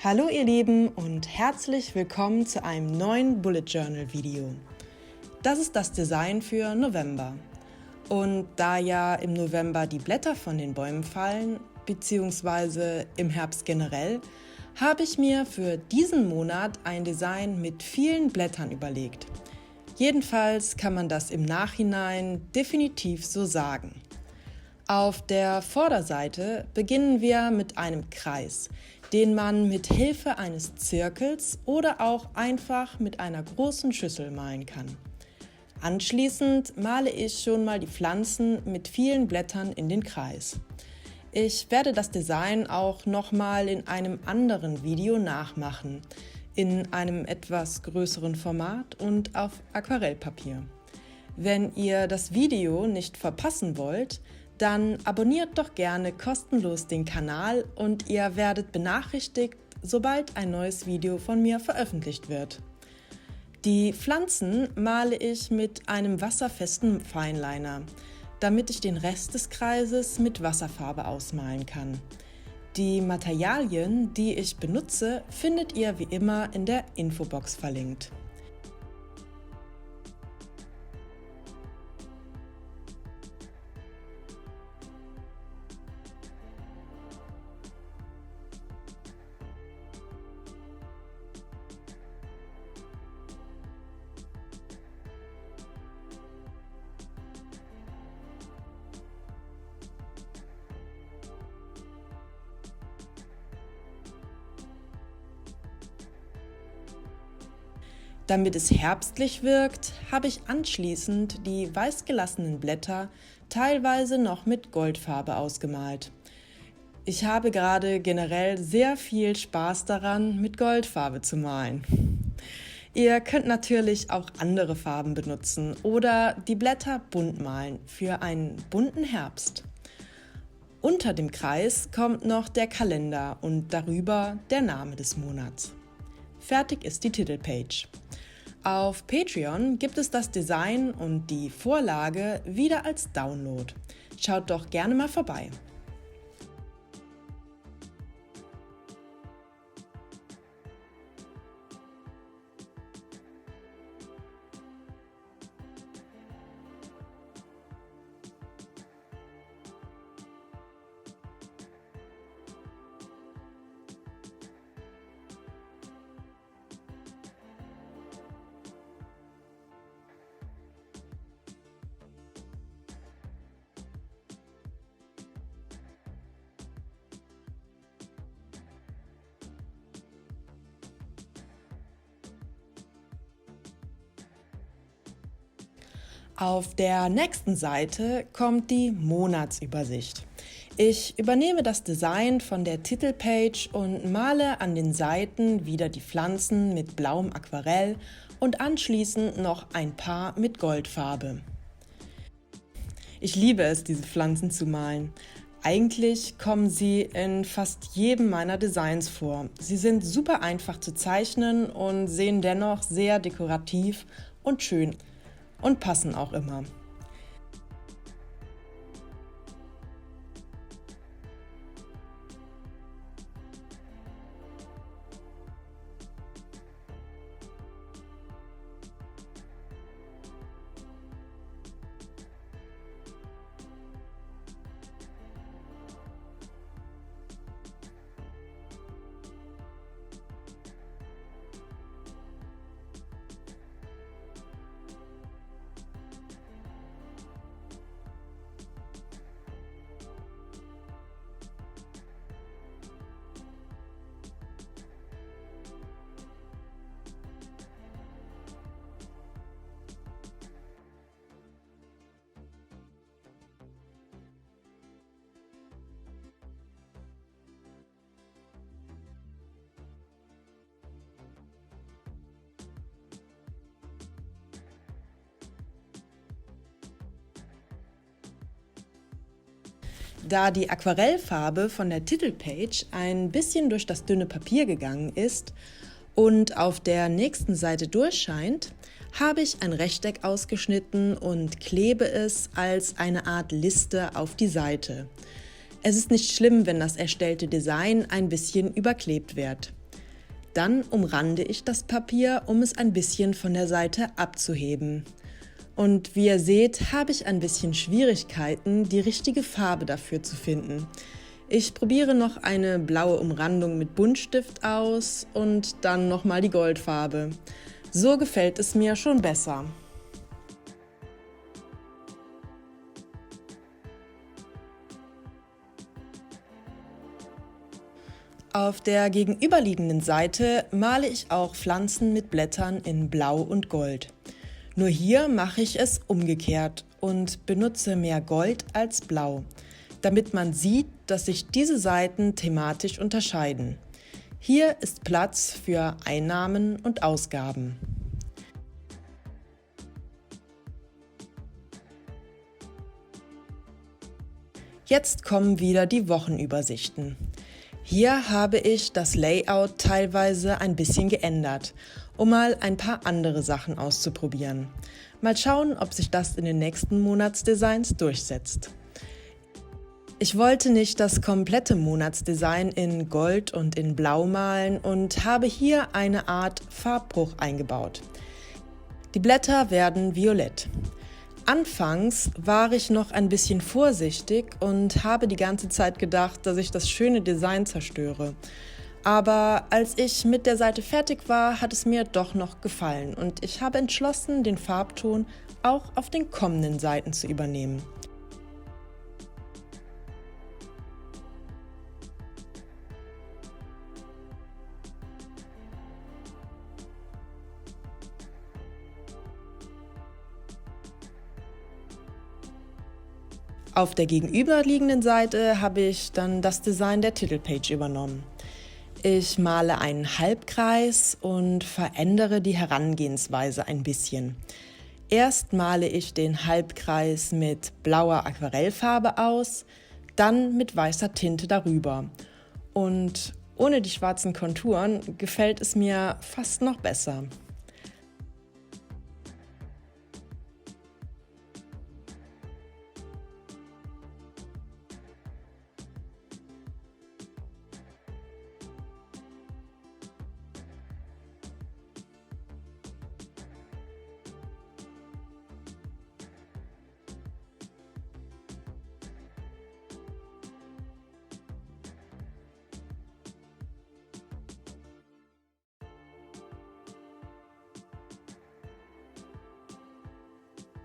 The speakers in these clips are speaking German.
Hallo ihr Lieben und herzlich willkommen zu einem neuen Bullet Journal Video. Das ist das Design für November. Und da ja im November die Blätter von den Bäumen fallen, beziehungsweise im Herbst generell, habe ich mir für diesen Monat ein Design mit vielen Blättern überlegt. Jedenfalls kann man das im Nachhinein definitiv so sagen. Auf der Vorderseite beginnen wir mit einem Kreis, den man mit Hilfe eines Zirkels oder auch einfach mit einer großen Schüssel malen kann. Anschließend male ich schon mal die Pflanzen mit vielen Blättern in den Kreis. Ich werde das Design auch nochmal in einem anderen Video nachmachen, in einem etwas größeren Format und auf Aquarellpapier. Wenn ihr das Video nicht verpassen wollt, dann abonniert doch gerne kostenlos den Kanal und ihr werdet benachrichtigt, sobald ein neues Video von mir veröffentlicht wird. Die Pflanzen male ich mit einem wasserfesten Fineliner, damit ich den Rest des Kreises mit Wasserfarbe ausmalen kann. Die Materialien, die ich benutze, findet ihr wie immer in der Infobox verlinkt. Damit es herbstlich wirkt, habe ich anschließend die weiß gelassenen Blätter teilweise noch mit Goldfarbe ausgemalt. Ich habe gerade generell sehr viel Spaß daran, mit Goldfarbe zu malen. Ihr könnt natürlich auch andere Farben benutzen oder die Blätter bunt malen für einen bunten Herbst. Unter dem Kreis kommt noch der Kalender und darüber der Name des Monats. Fertig ist die Titelpage. Auf Patreon gibt es das Design und die Vorlage wieder als Download. Schaut doch gerne mal vorbei. Auf der nächsten Seite kommt die Monatsübersicht. Ich übernehme das Design von der Titelpage und male an den Seiten wieder die Pflanzen mit blauem Aquarell und anschließend noch ein paar mit Goldfarbe. Ich liebe es, diese Pflanzen zu malen. Eigentlich kommen sie in fast jedem meiner Designs vor. Sie sind super einfach zu zeichnen und sehen dennoch sehr dekorativ und schön und passen auch immer. Da die Aquarellfarbe von der Titelpage ein bisschen durch das dünne Papier gegangen ist und auf der nächsten Seite durchscheint, habe ich ein Rechteck ausgeschnitten und klebe es als eine Art Liste auf die Seite. Es ist nicht schlimm, wenn das erstellte Design ein bisschen überklebt wird. Dann umrande ich das Papier, um es ein bisschen von der Seite abzuheben. Und wie ihr seht, habe ich ein bisschen Schwierigkeiten, die richtige Farbe dafür zu finden. Ich probiere noch eine blaue Umrandung mit Buntstift aus und dann nochmal die Goldfarbe. So gefällt es mir schon besser. Auf der gegenüberliegenden Seite male ich auch Pflanzen mit Blättern in Blau und Gold. Nur hier mache ich es umgekehrt und benutze mehr Gold als Blau, damit man sieht, dass sich diese Seiten thematisch unterscheiden. Hier ist Platz für Einnahmen und Ausgaben. Jetzt kommen wieder die Wochenübersichten. Hier habe ich das Layout teilweise ein bisschen geändert, um mal ein paar andere Sachen auszuprobieren. Mal schauen, ob sich das in den nächsten Monatsdesigns durchsetzt. Ich wollte nicht das komplette Monatsdesign in Gold und in Blau malen und habe hier eine Art Farbbruch eingebaut. Die Blätter werden violett. Anfangs war ich noch ein bisschen vorsichtig und habe die ganze Zeit gedacht, dass ich das schöne Design zerstöre. Aber als ich mit der Seite fertig war, hat es mir doch noch gefallen und ich habe entschlossen, den Farbton auch auf den kommenden Seiten zu übernehmen. Auf der gegenüberliegenden Seite habe ich dann das Design der Titelpage übernommen. Ich male einen Halbkreis und verändere die Herangehensweise ein bisschen. Erst male ich den Halbkreis mit blauer Aquarellfarbe aus, dann mit weißer Tinte darüber. Und ohne die schwarzen Konturen gefällt es mir fast noch besser.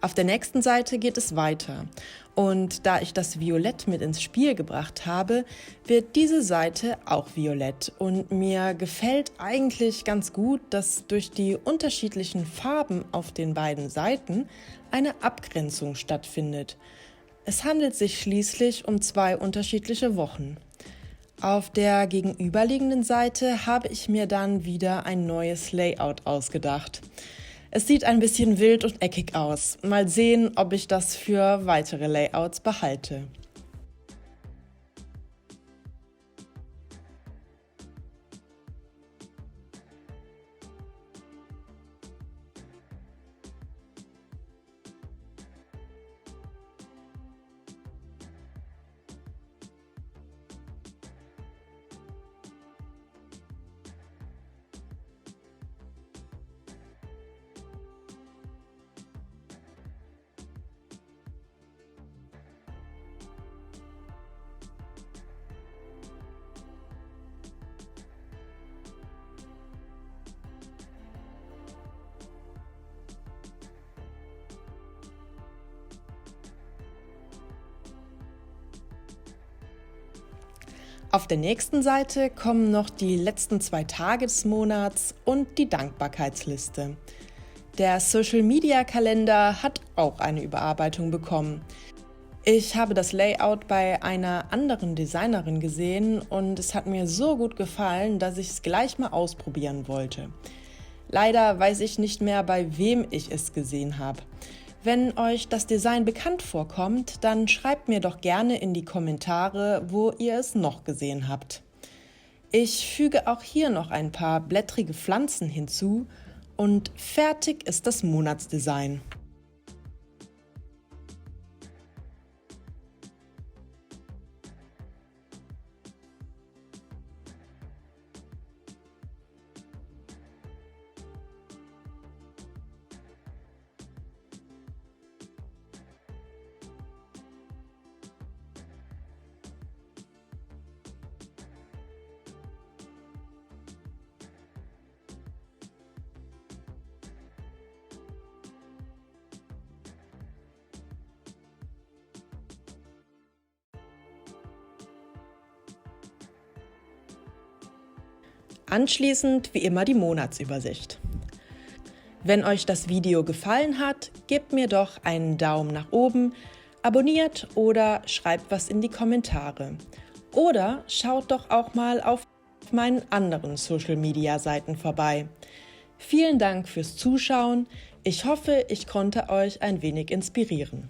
Auf der nächsten Seite geht es weiter und da ich das Violett mit ins Spiel gebracht habe, wird diese Seite auch violett und mir gefällt eigentlich ganz gut, dass durch die unterschiedlichen Farben auf den beiden Seiten eine Abgrenzung stattfindet. Es handelt sich schließlich um zwei unterschiedliche Wochen. Auf der gegenüberliegenden Seite habe ich mir dann wieder ein neues Layout ausgedacht. Es sieht ein bisschen wild und eckig aus. Mal sehen, ob ich das für weitere Layouts behalte. Auf der nächsten Seite kommen noch die letzten 2 Tage des Monats und die Dankbarkeitsliste. Der Social-Media-Kalender hat auch eine Überarbeitung bekommen. Ich habe das Layout bei einer anderen Designerin gesehen und es hat mir so gut gefallen, dass ich es gleich mal ausprobieren wollte. Leider weiß ich nicht mehr, bei wem ich es gesehen habe. Wenn euch das Design bekannt vorkommt, dann schreibt mir doch gerne in die Kommentare, wo ihr es noch gesehen habt. Ich füge auch hier noch ein paar blättrige Pflanzen hinzu und fertig ist das Monatsdesign. Anschließend wie immer die Monatsübersicht. Wenn euch das Video gefallen hat, gebt mir doch einen Daumen nach oben, abonniert oder schreibt was in die Kommentare. Oder schaut doch auch mal auf meinen anderen Social-Media-Seiten vorbei. Vielen Dank fürs Zuschauen. Ich hoffe, ich konnte euch ein wenig inspirieren.